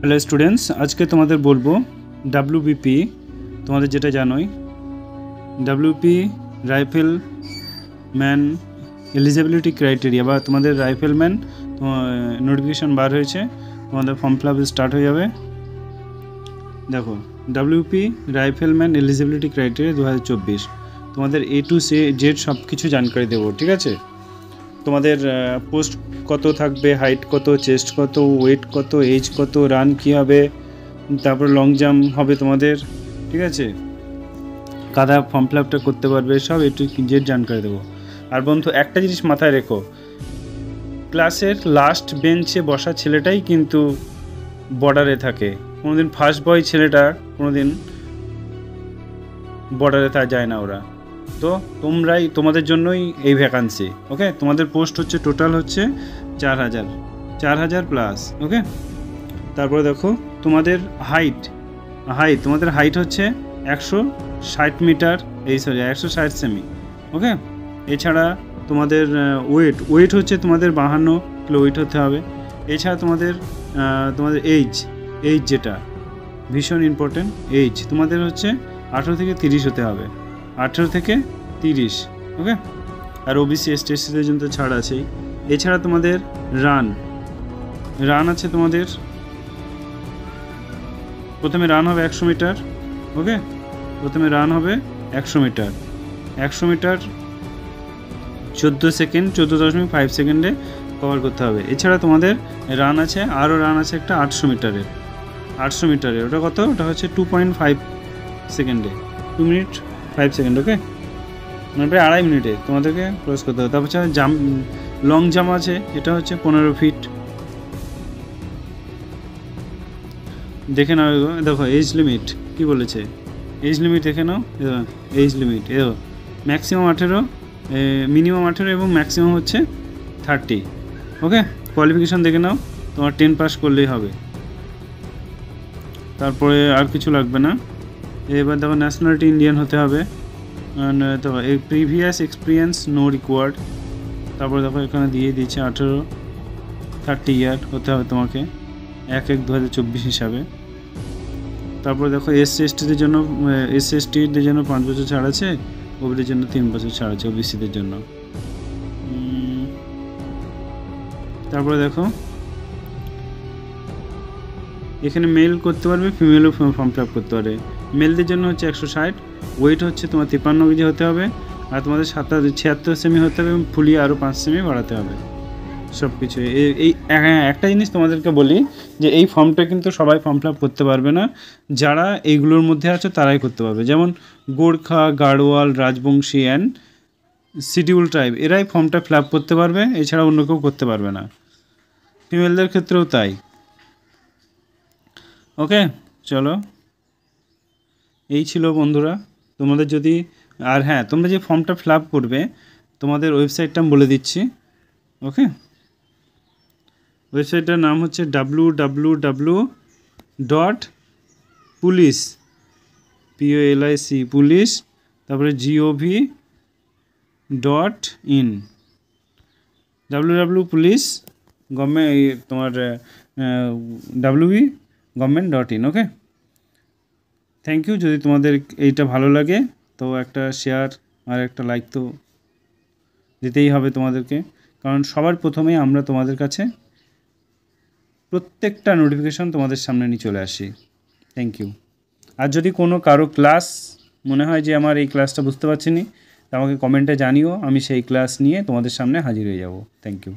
Hello students, আজকে তোমাদের বলবো ডাব্লিউবিপি। তোমাদের যেটা জানোই, WP rifle man eligibility criteria, বা তোমাদের রাইফেলম্যান নোটিফিকেশান বার হয়েছে, তোমাদের ফর্ম ফিল আপ স্টার্ট হয়ে যাবে। দেখো, ডাব্লিউপি রাইফেলম্যান এলিজিবিলিটি ক্রাইটেরিয়া 2024, তোমাদের A to Z সব কিছু জানকারি দেবো, ঠিক আছে। তোমাদের পোস্ট কত থাকবে, হাইট কত, চেস্ট কত, ওয়েট কত, এজ কত, রান কী হবে, তারপর লং জাম্প হবে তোমাদের, ঠিক আছে। কাদা ফর্ম ফিল আপটা করতে পারবে, সব A to Z জানকারি দেবো। আর বন্ধু, একটা জিনিস মাথায় রেখো, ক্লাসের লাস্ট বেঞ্চে বসা ছেলেটাই কিন্তু বর্ডারে থাকে। কোনোদিন ফার্স্ট বয় ছেলেটা কোনোদিন বর্ডারে যায় না ওরা। তো তোমাদের জন্যই এই ভ্যাকান্সি, ওকে। তোমাদের পোস্ট হচ্ছে টোটাল হচ্ছে 4000 প্লাস, ওকে। তারপরে দেখো তোমাদের হাইট তোমাদের হাইট হচ্ছে 160 মিটার, 160 সেমি, ওকে। এছাড়া তোমাদের ওয়েট হচ্ছে তোমাদের 52 কিলো ওয়েট হতে হবে। এছাড়া তোমাদের এইজ যেটা ভীষণ ইম্পর্টেন্ট, এইজ তোমাদের হচ্ছে 18 থেকে 30 হতে হবে, 18 থেকে 30, ওকে। আর ওবিসি এসটি এসসিদের জন্য তো ছাড় আছেই। এছাড়া তোমাদের রান আছে, তোমাদের প্রথমে রান হবে 100 মিটার, ওকে। প্রথমে রান হবে 100 মিটার 14.5 সেকেন্ডে কভার করতে হবে। এছাড়া তোমাদের রান আছে, আরও রান আছে একটা 800 মিটারের, ওটা কত, ওটা হচ্ছে 2.5 সেকেন্ডে, 2 মিনিট 5 সেকেন্ড, ওকে। মানে প্রায় 2.5 মিনিটে তোমাদেরকে ক্রস করতে হবে। তারপর লং জাম্প আছে, এটা হচ্ছে 15 ফিট। দেখে নাও, দেখো এজ লিমিট কি বলেছে, এজ লিমিট দেখে নাও, এজ লিমিট ম্যাক্সিমাম 18, মিনিমাম 18 এবং ম্যাক্সিমাম হচ্ছে 30, ওকে। কোয়ালিফিকেশান দেখে নাও, তোমার 10 পাস করলেই হবে, তারপরে আর কিছু লাগবে না। এবার দেখো ন্যাশনালিটি ইন্ডিয়ান হতে হবে, তো এই প্রিভিয়াস এক্সপিরিয়েন্স নো রিকোয়ার্ড। তারপরে দেখো এখানে দিয়ে দিয়েছে 30 ইয়ার হতে হবে তোমাকে, 1/1/2024 হিসাবে। তারপরে দেখো এসসি/এসটিদের জন্য 5 বছর ছাড় আছে, ওবিদের জন্য 3 বছর ছাড় আছে, ওবিসিদের জন্য। তারপরে দেখো এখানে মেল করতে পারবে, ফিমেলও ফর্ম ফিল আপ করতে পারবে। মেলদের জন্য হচ্ছে 160, ওয়েট হচ্ছে তোমার 53 কেজি হতে হবে, আর তোমাদের 76 সেমি হতে হবে, এবং ফুলিয়ে আরও 5 সেমি বাড়াতে হবে সব কিছু। এই একটা জিনিস তোমাদেরকে বলি, যে এই ফর্মটা কিন্তু সবাই ফর্ম ফিল আপ করতে পারবে না, যারা এইগুলোর মধ্যে আছে তারাই করতে পারবে। যেমন Gorkha, Garhwal, Rajbanshi and schedule tribe, এরাই ফর্মটা ফিল আপ করতে পারবে, এছাড়া অন্য কেউ করতে পারবে না। ফিমেলদের ক্ষেত্রেও তাই, ওকে। চলো, এই ছিল বন্ধুরা তোমাদের যদি, আর হ্যাঁ, তোমরা যে ফর্মটা ফিল আপ করবে, তোমাদের ওয়েবসাইটটা আমি বলে দিচ্ছি, ওকে। ওয়েবসাইটটার নাম হচ্ছে www.police police তারপরে gov.in, www.police গভর্নমেন্ট, তোমার www.government.in, ওকে। Thank you. যদি তোমাদের এইটা ভালো লাগে তো একটা শেয়ার আর একটা লাইক তো দিতেই হবে তোমাদেরকে, কারণ সবার প্রথমেই আমরা তোমাদের কাছে প্রত্যেকটা নোটিফিকেশন তোমাদের সামনে নিয়ে চলে আসি। Thank you. আর যদি কারো ক্লাস মনে হয় যে আমার এই ক্লাসটা বুঝতে পারছি না, তা আমাকে কমেন্টে জানিও, আমি সেই ক্লাস নিয়ে তোমাদের সামনে হাজির হয়ে যাব। Thank you.